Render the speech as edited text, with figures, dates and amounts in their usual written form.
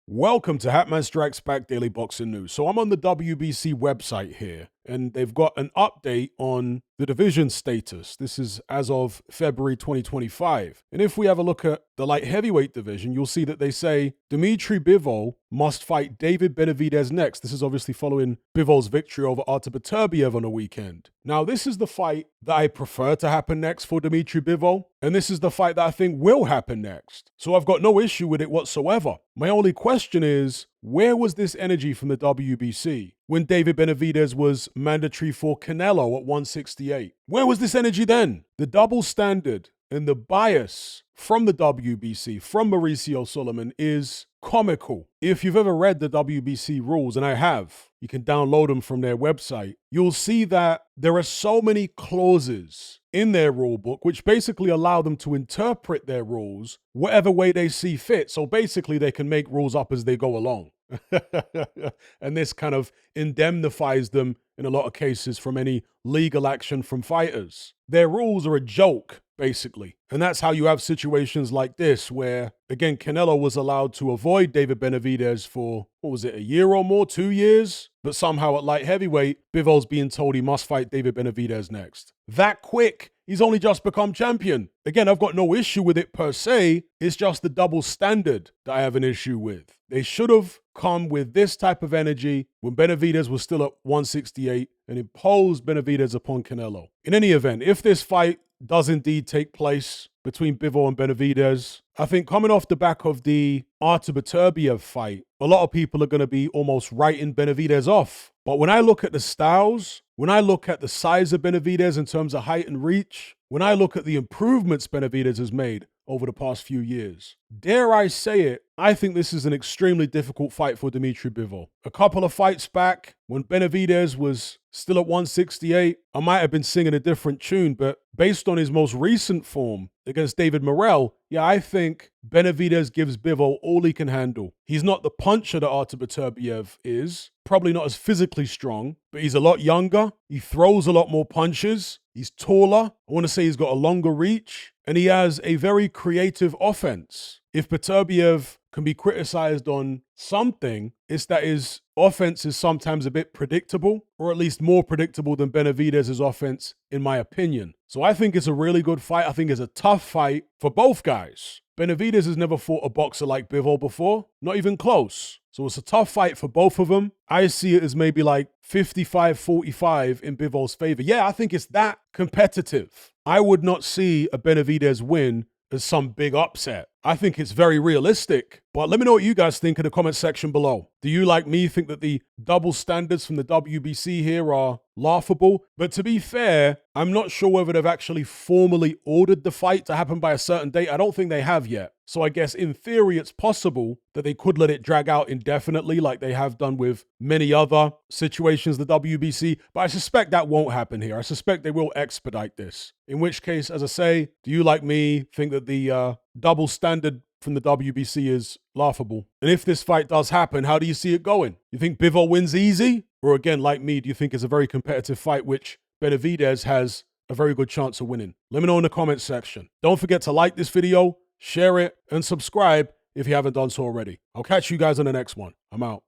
Welcome to Hatman Strikes Back Daily Boxing News. So I'm on the WBC website here, and they've got an update on the division status. This is as of February 2025. And if we have a look at the light heavyweight division, you'll see that they say Dmitry Bivol must fight David Benavidez next. This is obviously following Bivol's victory over Artur Beterbiev on the weekend. Now, this is the fight that I prefer to happen next for Dmitry Bivol, and this is the fight that I think will happen next. So I've got no issue with it whatsoever. My only question is, where was this energy from the WBC when David Benavidez was mandatory for Canelo at 168? Where was this energy then? The double standard and the bias from the WBC, from Mauricio Sulaiman, is comical. If you've ever read the WBC rules, and I have, you can download them from their website, you'll see that there are so many clauses in their rule book which basically allow them to interpret their rules whatever way they see fit. So basically they can make rules up as they go along. And this kind of indemnifies them in a lot of cases from any legal action from fighters. Their rules are a joke, basically. And that's how you have situations like this where, again, Canelo was allowed to avoid David Benavidez for, what was it, a year or more, 2 years? But somehow at light heavyweight, Bivol's being told he must fight David Benavidez next. That quick. He's only just become champion. Again, I've got no issue with it per se. It's just the double standard that I have an issue with. They should have come with this type of energy when Benavidez was still at 168 and imposed Benavidez upon Canelo. In any event, if this fight does indeed take place between Bivol and Benavidez, I think coming off the back of the Artur Beterbiev fight, a lot of people are going to be almost writing Benavidez off. But when I look at the styles, when I look at the size of Benavidez in terms of height and reach, when I look at the improvements Benavidez has made over the past few years, dare I say it, I think this is an extremely difficult fight for Dmitry Bivol. A couple of fights back, when Benavidez was still at 168, I might have been singing a different tune, but based on his most recent form against David Morrell, yeah, I think Benavidez gives Bivol all he can handle. He's not the puncher that Artur Beterbiev is, probably not as physically strong, but he's a lot younger. He throws a lot more punches. He's taller. I want to say he's got a longer reach, and he has a very creative offense. If Beterbiev can be criticized on something, it's that his offense is sometimes a bit predictable, or at least more predictable than Benavidez's offense, in my opinion. So I think it's a really good fight. I think it's a tough fight for both guys. Benavidez has never fought a boxer like Bivol before, not even close. So it's a tough fight for both of them. I see it as maybe like 55-45 in Bivol's favor. Yeah, I think it's that competitive. I would not see a Benavidez win as some big upset. I think it's very realistic. But let me know what you guys think in the comment section below. Do you, like me, think that the double standards from the WBC here are laughable? But to be fair, I'm not sure whether they've actually formally ordered the fight to happen by a certain date. I don't think they have yet. So I guess in theory, it's possible that they could let it drag out indefinitely like they have done with many other situations, the WBC. But I suspect that won't happen here. I suspect they will expedite this. In which case, as I say, do you, like me, think that the double standard from the WBC is laughable? And if this fight does happen, how do you see it going? You think Bivol wins easy? Or again, like me, do you think it's a very competitive fight which Benavidez has a very good chance of winning? Let me know in the comments section. Don't forget to like this video, share it, and subscribe if you haven't done so already. I'll catch you guys on the next one. I'm out.